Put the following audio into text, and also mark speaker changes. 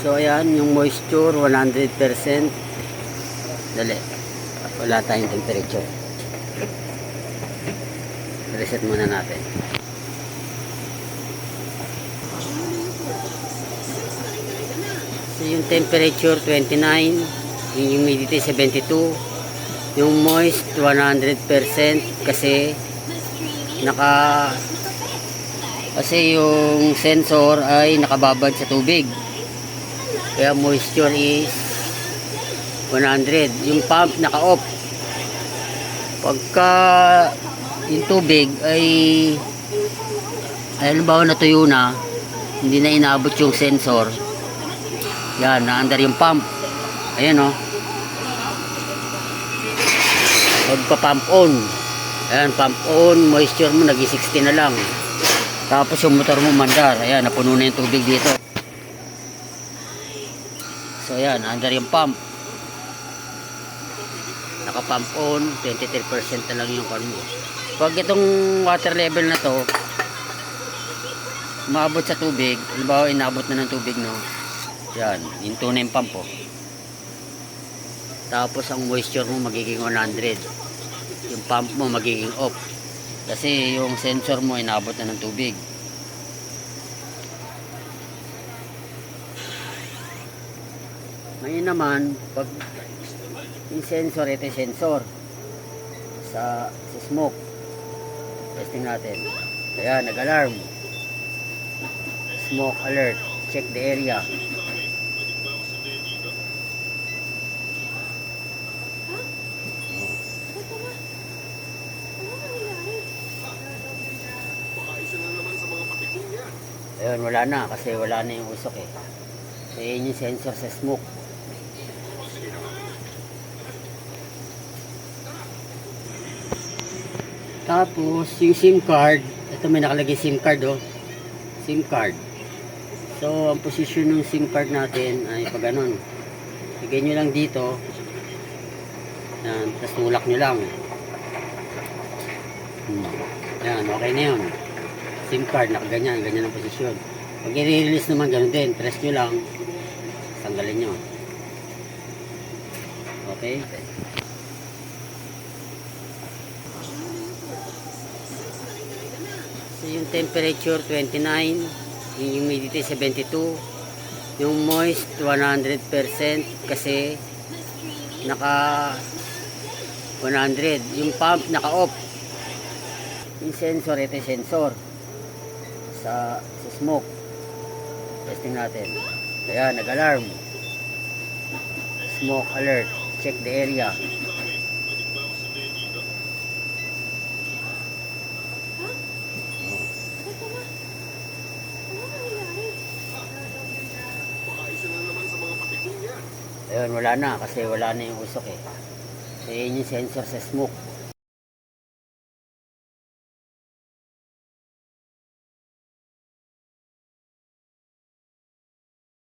Speaker 1: So ayan, yung moisture 100%. Dali. Wala tayong temperature. Reset muna natin. So yung temperature 29, yung humidity 72, yung moist 100% kasi yung sensor ay nakababad sa tubig. Kaya moisture is 100. Yung pump naka-off. Pagka yung tubig ay halimbawa natuyo na, hindi na inaabot yung sensor, yan, naandar yung pump. Ayan o. Pagpa-pump on, ayan, pump on, moisture mo naging 60 na lang. Tapos yung motor mo mandar, ayan, napuno na yung tubig dito. So ayan, under yung pump. Naka-pump on, 23% na lang yung kan mo. Pag itong water level na to maabot sa tubig, halimbawa inabot na ng tubig, no, yan, into na yung pump po. Tapos ang moisture mo magiging 100, yung pump mo magiging off kasi yung sensor mo inabot na ng tubig. Ngayon naman, pag yung sensor, ito yung sensor sa smoke, testing natin. Ayan, nag-alarm, smoke alert, check the area. Ayun, wala na kasi wala na yung usok eh. So yun yung sensor sa smoke. Tapos yung SIM card, ito may nakalagay SIM card oh. SIM card. So ang position ng SIM card natin ay pag ganon, bigyan nyo lang dito. Yan, tapos tulak nyo lang. Yan, okay na yun. SIM card, nakaganyan, ganyan ang posisyon. Pag i-release naman, ganun din. Press nyo lang, tanggalin nyo. Okay? So, yung temperature 29, yung humidity 72, yung moist 100% kasi naka 100. Yung pump naka-off. Yung sensor, ito yung sensor sa smoke. Testing natin. Ayan, nag-alarm, smoke alert, check the area. Ayun, wala na kasi wala na yung usok eh. So yun yung sensor sa smoke.